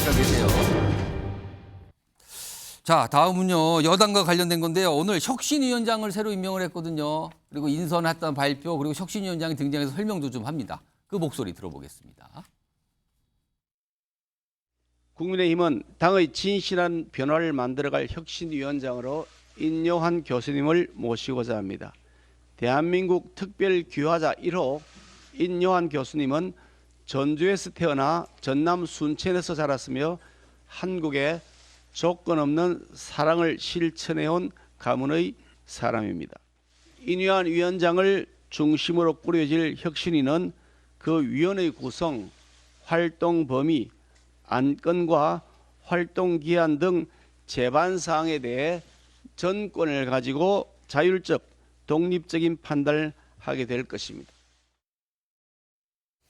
잠깐 계세요. 자, 다음은요. 여당과 관련된 건데요. 오늘 혁신위원장을 새로 임명을 했거든요. 그리고 인선했던 발표, 그리고 혁신위원장이 등장해서 설명도 좀 합니다. 그 목소리 들어보겠습니다. 국민의힘은 당의 진실한 변화를 만들어갈 혁신위원장으로 인요한 교수님을 모시고자 합니다. 대한민국 특별귀화자 1호 인요한 교수님은 전주에서 태어나 전남 순천에서 자랐으며 한국에 조건 없는 사랑을 실천해온 가문의 사람입니다. 인요한 위원장을 중심으로 꾸려질 혁신위는 그 위원회 구성, 활동 범위, 안건과 활동 기한 등 제반 사항에 대해 전권을 가지고 자율적, 독립적인 판단을 하게 될 것입니다.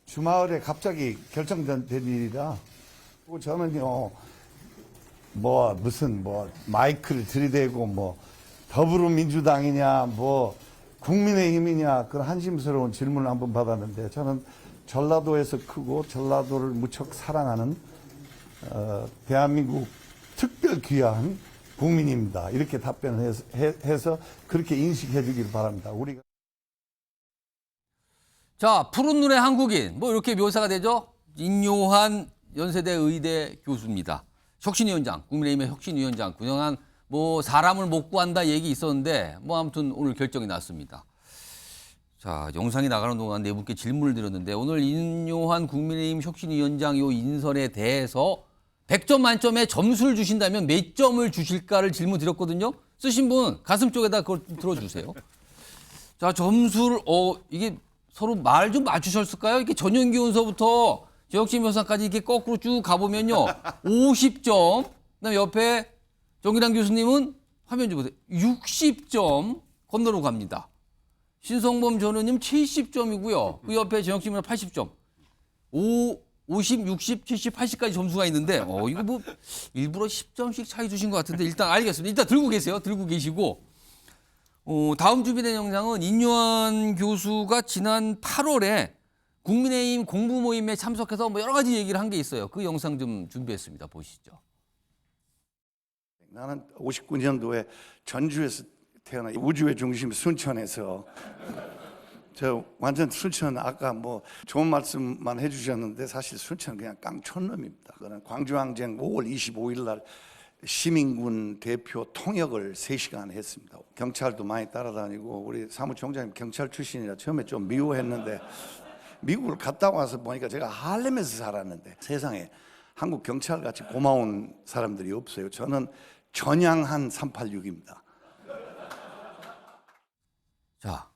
주말에 갑자기 결정된 일이라 저는요 무슨 마이크를 들이대고 더불어민주당이냐 국민의힘이냐 그런 한심스러운 질문을 한번 받았는데 저는 전라도에서 크고 전라도를 무척 사랑하는 대한민국 특별 귀한 국민입니다. 이렇게 답변을 해서 그렇게 인식해 주기를 바랍니다. 우리가 자, 푸른 눈의 한국인 이렇게 묘사가 되죠. 인요한 연세대 의대 교수입니다. 혁신위원장, 국민의힘의 혁신위원장 그동안 사람을 못 구한다 얘기 있었는데 아무튼 오늘 결정이 났습니다. 자, 영상이 나가는 동안 네 분께 질문을 드렸는데 오늘 인요한 국민의힘 혁신위원장 요 인선에 대해서 100점 만점에 점수를 주신다면 몇 점을 주실까를 질문 드렸거든요. 쓰신 분 가슴 쪽에다 그걸 들어주세요. 자, 점수를 이게 서로 말 좀 맞추셨을까요? 이렇게 전용기원서부터 혁신위원장까지 이렇게 거꾸로 쭉 가보면요. 50점. 그다음에 옆에 정기랑 교수님은 화면 좀 보세요. 60점 건너로 갑니다. 신성범 전 의원님 70점이고요. 그 옆에 정혁신위원장 80점. 50, 60, 70, 80까지 점수가 있는데 이거 일부러 10점씩 차이 주신 것 같은데 일단 알겠습니다. 일단 들고 계세요. 들고 계시고 다음 준비된 영상은 인요한 교수가 지난 8월에 국민의힘 공부 모임에 참석해서 여러 가지 얘기를 한 게 있어요. 그 영상 좀 준비했습니다. 보시죠. 나는 59년도에 전주에서 태어나 우주의 중심 순천에서 저 완전 순천 아까 좋은 말씀만 해주셨는데 사실 순천은 그냥 깡촌놈입니다. 그는 광주항쟁 5월 25일 날 시민군 대표 통역을 3시간 했습니다. 경찰도 많이 따라다니고 우리 사무총장님 경찰 출신이라 처음에 좀 미워했는데 미국을 갔다 와서 보니까 제가 할렘에서 살았는데 세상에 한국 경찰같이 고마운 사람들이 없어요. 저는 전향한 386입니다. 자,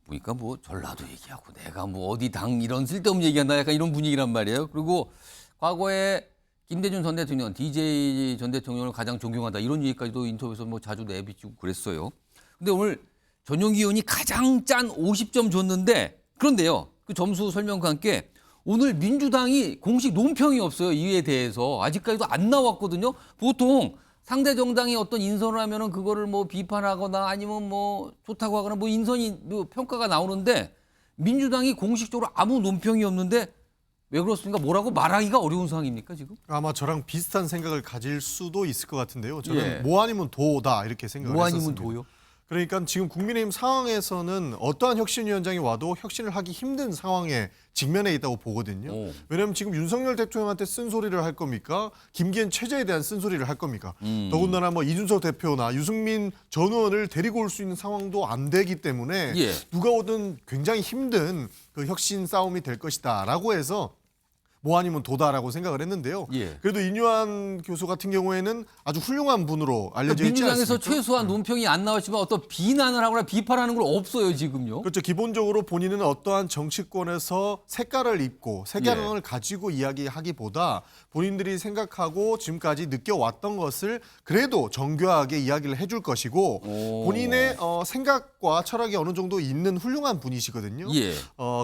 보니까 전라도 얘기하고 내가 어디 당 이런 쓸데없는 얘기한다 약간 이런 분위기란 말이에요. 그리고 과거에 김대중 전 대통령, DJ 전 대통령을 가장 존경한다 이런 얘기까지도 인터뷰에서 자주 내비치고 그랬어요. 근데 오늘 전용기 의원이 가장 짠 50점 줬는데 그런데요. 그 점수 설명과 함께 오늘 민주당이 공식 논평이 없어요. 이에 대해서 아직까지도 안 나왔거든요. 보통 상대 정당이 어떤 인선을 하면은 그거를 비판하거나 아니면 좋다고 하거나 인선이 평가가 나오는데 민주당이 공식적으로 아무 논평이 없는데 왜 그렇습니까? 뭐라고 말하기가 어려운 상황입니까 지금? 아마 저랑 비슷한 생각을 가질 수도 있을 것 같은데요. 저는 예. 뭐 아니면 도다 이렇게 생각을 뭐 했었습니다. 아니면 도요? 그러니까 지금 국민의힘 상황에서는 어떠한 혁신위원장이 와도 혁신을 하기 힘든 상황에 직면해 있다고 보거든요. 왜냐하면 지금 윤석열 대통령한테 쓴소리를 할 겁니까? 김기현 체제에 대한 쓴소리를 할 겁니까? 더군다나 이준석 대표나 유승민 전 의원을 데리고 올 수 있는 상황도 안 되기 때문에 예. 누가 오든 굉장히 힘든 그 혁신 싸움이 될 것이다라고 해서 뭐 아니면 도다라고 생각을 했는데요. 예. 그래도 인요한 교수 같은 경우에는 아주 훌륭한 분으로 알려져 있지 민주당에서 않습니까? 최소한 논평이 안 나왔지만 어떤 비난을 하거나 비판하는 건 없어요 지금요. 그렇죠. 기본적으로 본인은 어떠한 정치권에서 색깔을 입고 색양을 가지고 이야기하기보다 본인들이 생각하고 지금까지 느껴왔던 것을 그래도 정교하게 이야기를 해줄 것이고 본인의 생각과 철학이 어느 정도 있는 훌륭한 분이시거든요. 예.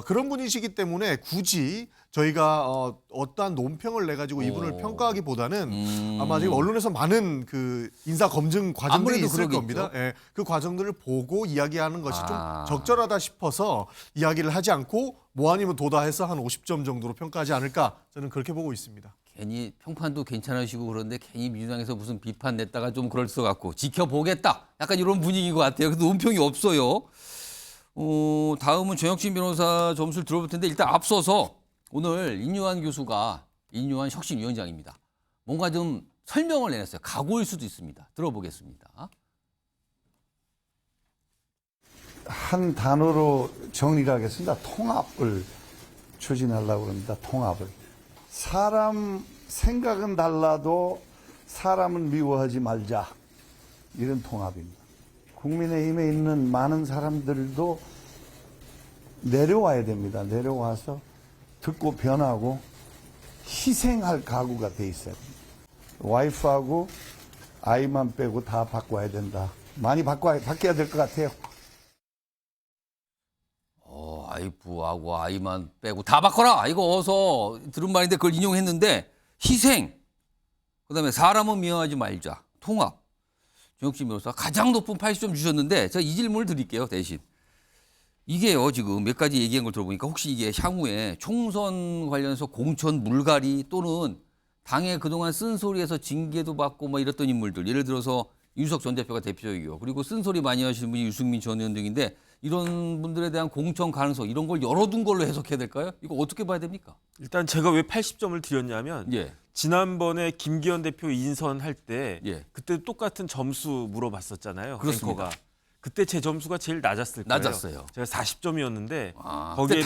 그런 분이시기 때문에 굳이 저희가 어떠한 논평을 내 가지고 이분을 평가하기보다는 아마 지금 언론에서 많은 그 인사 검증 과정들이 아무래도 있을 그러겠죠. 겁니다. 예, 그 과정들을 보고 이야기하는 것이 좀 적절하다 싶어서 이야기를 하지 않고 뭐 아니면 도다 해서 한 50점 정도로 평가하지 않을까 저는 그렇게 보고 있습니다. 괜히 평판도 괜찮으시고 그런데 괜히 민주당에서 무슨 비판 냈다가 좀 그럴 것 같고 지켜보겠다. 약간 이런 분위기인 것 같아요. 그래서 논평이 없어요. 다음은 정혁진 변호사 점수를 들어볼 텐데 일단 앞서서 오늘 인요한 교수가 인요한 혁신위원장입니다. 뭔가 좀 설명을 내놨어요. 각오일 수도 있습니다. 들어보겠습니다. 한 단어로 정리를 하겠습니다. 통합을 추진하려고 합니다. 통합을. 사람 생각은 달라도 사람을 미워하지 말자. 이런 통합입니다. 국민의힘에 있는 많은 사람들도 내려와야 됩니다. 내려와서 듣고 변하고 희생할 각오가 돼 있어야 됩니다. 와이프하고 아이만 빼고 다 바꿔야 된다. 많이 바뀌어야 될 것 같아요. 와이프하고 아이만 빼고 다 바꿔라. 이거 어서 들은 말인데 그걸 인용했는데 희생, 그다음에 사람은 미워하지 말자, 통합. 정혁진 변호사 가장 높은 80점 주셨는데 제가 이 질문을 드릴게요. 대신. 이게요 지금 몇 가지 얘기한 걸 들어보니까 혹시 이게 향후에 총선 관련해서 공천 물갈이 또는 당에 그동안 쓴소리에서 징계도 받고 뭐 이랬던 인물들, 예를 들어서 이준석 전 대표가 대표이고 그리고 쓴소리 많이 하시는 분이 유승민 전 의원 등인데 이런 분들에 대한 공천 가능성 이런 걸 열어둔 걸로 해석해야 될까요? 이거 어떻게 봐야 됩니까? 일단 제가 왜 80점을 드렸냐면 예. 지난번에 김기현 대표 인선할 때 예. 그때 똑같은 점수 물어봤었잖아요. 그렇습니다. 앵커가. 그때 제 점수가 제일 낮았을 거예요. 낮았어요. 제가 40점이었는데 그때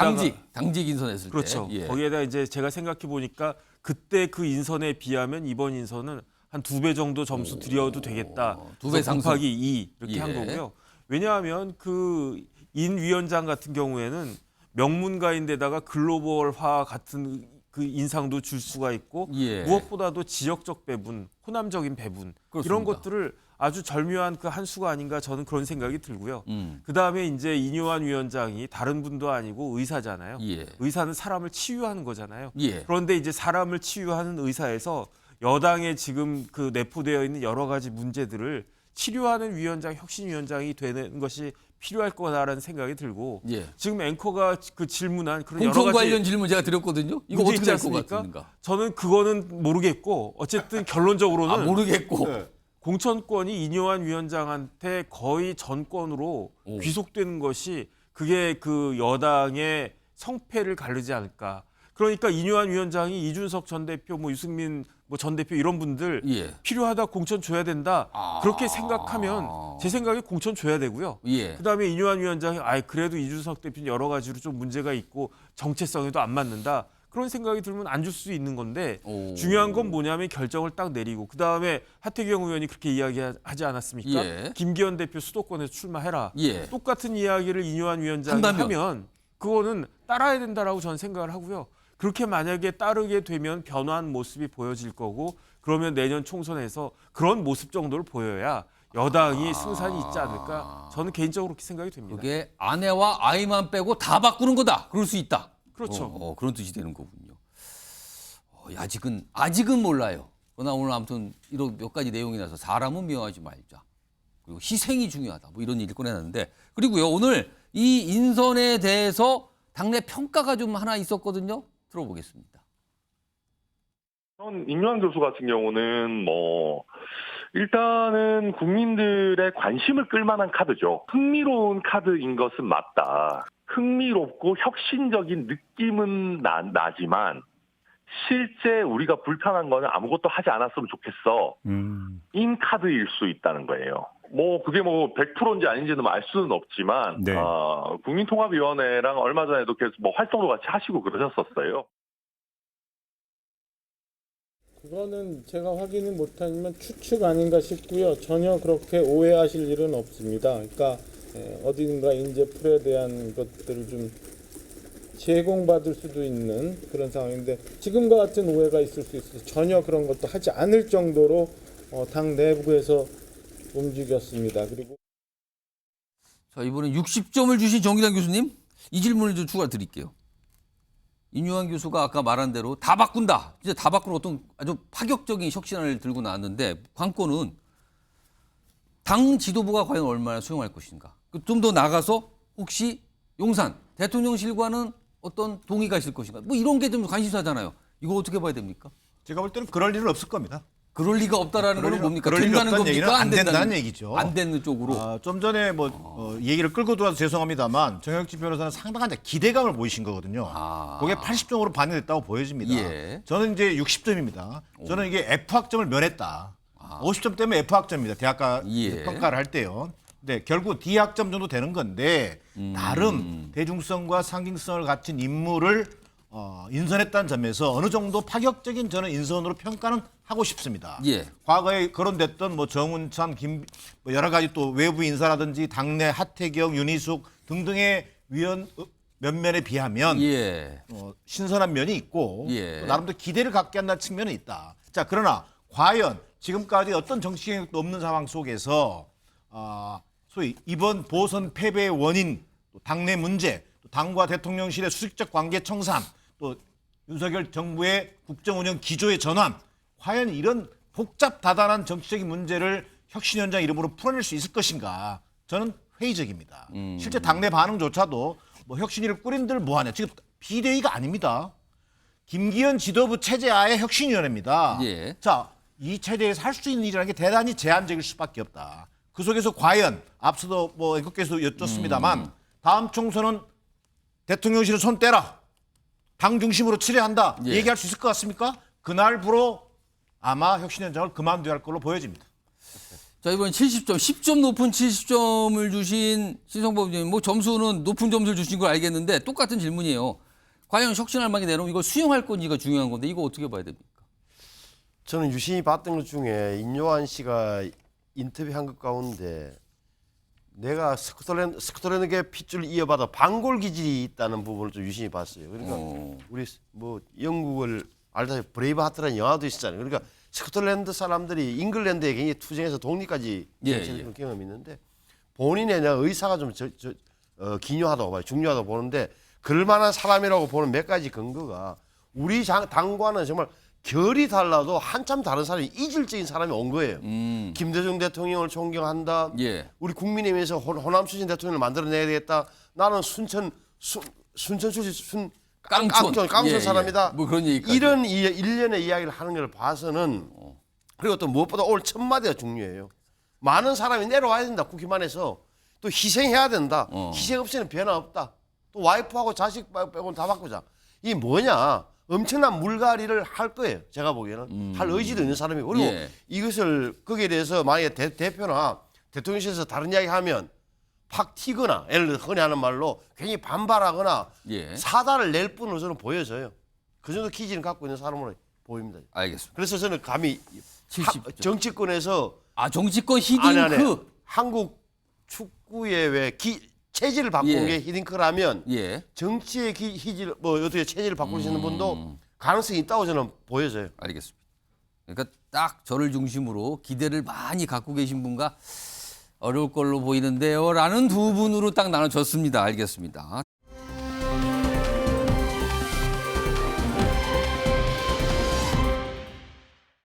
당직 인선했을 그렇죠. 때. 예. 거기에다 이제 제가 생각해 보니까 그때 그 인선에 비하면 이번 인선은 한 2배 정도 점수 드려도 되겠다. 2배 상승. 곱하기 2 이렇게 예. 한 거고요. 왜냐하면 그 인 위원장 같은 경우에는 명문가인데다가 글로벌화 같은 그 인상도 줄 수가 있고 예. 무엇보다도 지역적 배분, 호남적인 배분 그렇습니다. 이런 것들을 아주 절묘한 그 한 수가 아닌가 저는 그런 생각이 들고요. 그 다음에 이제 인요한 위원장이 다른 분도 아니고 의사잖아요. 예. 의사는 사람을 치유하는 거잖아요. 예. 그런데 이제 사람을 치유하는 의사에서 여당에 지금 그 내포되어 있는 여러 가지 문제들을 치료하는 위원장, 혁신위원장이 되는 것이 필요할 거다라는 생각이 들고 예. 지금 앵커가 그 질문한 그런 여러 공천 가지 관련 질문 제가 드렸거든요. 이거 문제 어떻게 있지 될 것 않습니까? 같습니까? 저는 그거는 모르겠고 어쨌든 결론적으로는 모르겠고. 네. 공천권이 인요한 위원장한테 거의 전권으로 귀속되는 것이 그게 그 여당의 성패를 가르지 않을까. 그러니까 인요한 위원장이 이준석 전 대표, 뭐 유승민 뭐 전 대표 이런 분들 예. 필요하다 공천 줘야 된다. 그렇게 생각하면 제 생각에 공천 줘야 되고요. 예. 그다음에 인요한 위원장이 그래도 이준석 대표는 여러 가지로 좀 문제가 있고 정체성에도 안 맞는다. 그런 생각이 들면 안 줄 수 있는 건데 중요한 건 뭐냐면 결정을 딱 내리고 그다음에 하태경 의원이 그렇게 이야기하지 않았습니까? 예. 김기현 대표 수도권에서 출마해라. 예. 똑같은 이야기를 인요한 위원장이 하면 그거는 따라야 된다라고 저는 생각을 하고요. 그렇게 만약에 따르게 되면 변화한 모습이 보여질 거고 그러면 내년 총선에서 그런 모습 정도를 보여야 여당이 승산이 있지 않을까 저는 개인적으로 그렇게 생각이 됩니다. 그게 아내와 아이만 빼고 다 바꾸는 거다. 그럴 수 있다. 그렇죠. 그런 뜻이 되는 거군요. 아직은 몰라요. 그러나 오늘 아무튼 이런 몇 가지 내용이 나서 사람은 미워하지 말자. 그리고 희생이 중요하다. 뭐 이런 얘기를 꺼내놨는데 그리고요 오늘 이 인선에 대해서 당내 평가가 좀 하나 있었거든요. 들어보겠습니다. 인요한 교수 같은 경우는 일단은 국민들의 관심을 끌만한 카드죠. 흥미로운 카드인 것은 맞다. 흥미롭고 혁신적인 느낌은 나지만 실제 우리가 불편한 거는 아무것도 하지 않았으면 좋겠어. 인 카드일 수 있다는 거예요. 그게 100%인지 아닌지는 알 수는 없지만 네. 국민통합위원회랑 얼마 전에도 계속 활동도 같이 하시고 그러셨었어요. 그거는 제가 확인은 못하지만 추측 아닌가 싶고요. 전혀 그렇게 오해하실 일은 없습니다. 그러니까 어딘가 인재풀에 대한 것들을 좀 제공받을 수도 있는 그런 상황인데 지금과 같은 오해가 있을 수 있어서 전혀 그런 것도 하지 않을 정도로 당 내부에서 움직였습니다. 그리고 자, 이번에 60점을 주신 정기당 교수님 이 질문을 좀 추가 드릴게요. 인요한 교수가 아까 말한 대로 다 바꾼다. 이제 다 바꾸는 어떤 아주 파격적인 혁신안을 들고 나왔는데 관건은 당 지도부가 과연 얼마나 수용할 것인가. 좀 더 나가서 혹시 용산 대통령실과는 어떤 동의가 있을 것인가. 뭐 이런 게 좀 관심사잖아요. 이거 어떻게 봐야 됩니까? 제가 볼 때는 그럴 일은 없을 겁니다. 그럴 리가 없다라는 거는 뭡니까? 그럴 일이 된다는 없다는 얘기는 겁니까? 안 된다는 얘기죠. 안 되는 쪽으로. 좀 전에 얘기를 끌고 들어와서 죄송합니다만 정혁진 변호사는 상당한 기대감을 보이신 거거든요. 그게 80점으로 반영됐다고 보여집니다. 예. 저는 이제 60점입니다. 저는 이게 F학점을 면했다. 50점 때문에 F학점입니다. 대학가 예. 평가를 할 때요. 근데 결국 D학점 정도 되는 건데 나름 대중성과 상징성을 갖춘 인물을 인선했다는 점에서 어느 정도 파격적인 저는 인선으로 평가는 하고 싶습니다. 예. 과거에 거론됐던 정운찬, 여러 가지 또 외부 인사라든지 당내 하태경, 윤희숙 등등의 위원 면면에 비하면 예. 신선한 면이 있고 예. 또 나름대로 기대를 갖게 한다는 측면은 있다. 자, 그러나 과연 지금까지 어떤 정치 경력도 없는 상황 속에서 소위 이번 보선 패배의 원인, 또 당내 문제, 또 당과 대통령실의 수직적 관계 청산, 또 윤석열 정부의 국정운영 기조의 전환, 과연 이런 복잡다단한 정치적인 문제를 혁신위원장 이름으로 풀어낼 수 있을 것인가? 저는 회의적입니다. 실제 당내 반응조차도 혁신위를 꾸린들 뭐하냐. 지금 비대위가 아닙니다. 김기현 지도부 체제하에 혁신위원회입니다. 예. 자, 이 체제에서 할 수 있는 일이라는 게 대단히 제한적일 수밖에 없다. 그 속에서 과연 앞서도 앵커께서 여쭙습니다만 다음 총선은 대통령실은 손 떼라. 당 중심으로 치려야 한다. 예. 얘기할 수 있을 것 같습니까? 그날부로 아마 혁신위원장을 그만둬야 할 걸로 보여집니다. 자, 이번 70점, 10점 높은 70점을 주신 신성범 의원님, 점수는 높은 점수를 주신 걸 알겠는데 똑같은 질문이에요. 과연 혁신할 만하게 내놓으면 이걸 수용할 건지가 중요한 건데 이거 어떻게 봐야 됩니까? 저는 유심히 봤던 것 중에 인요한 씨가 인터뷰한 것 가운데 내가 스코틀랜드계 핏줄 이어받아 반골 기질이 있다는 부분을 좀 유심히 봤어요. 그러니까 우리 영국을 알다시피 브레이브하트라는 영화도 있었잖아요. 그러니까 스코틀랜드 사람들이 잉글랜드에 굉장히 투쟁해서 독립까지 쟁취했던 경험이 있는데 본인의 의사가 좀 기묘하다고 봐요. 중요하다고 보는데 그럴만한 사람이라고 보는 몇 가지 근거가 우리 당과는 정말 결이 달라도 한참 다른 사람이 이질적인 사람이 온 거예요. 김대중 대통령을 존경한다. 예. 우리 국민의힘에서 호남 출신 대통령을 만들어내야 되겠다. 나는 순천 출신 깡촌 예, 사람이다. 뭐 그런 얘기까지. 이런 일련의 이야기를 하는 걸 봐서는 그리고 또 무엇보다 오늘 첫 마디가 중요해요. 많은 사람이 내려와야 된다. 국힘안에서 또 희생해야 된다. 희생 없이는 변화 없다. 또 와이프하고 자식 빼고는 다 바꾸자. 이게 뭐냐? 엄청난 물갈이를 할 거예요. 제가 보기에는 할 의지도 있는 사람이고 그리고 예. 이것을 거기에 대해서 만약에 대표나 대통령실에서 다른 이야기하면 팍 튀거나 예를 들어 흔히 하는 말로 괜히 반발하거나 예. 사달을 낼 뿐으로 저는 보여져요. 그 정도 기질을 갖고 있는 사람으로 보입니다. 알겠습니다. 그래서 저는 감히 70점. 정치권에서 정치권 히딩크. 한국 축구의 왜 체질을 바꾸는 예. 게 히딩크라면 예. 정치의 기질 어떻게 체질을 바꿀 수 있는 분도 가능성이 있다고 저는 보여져요. 알겠습니다. 그러니까 딱 저를 중심으로 기대를 많이 갖고 계신 분과 어려울 걸로 보이는데요. 라는 두 분으로 딱 나눠졌습니다. 알겠습니다.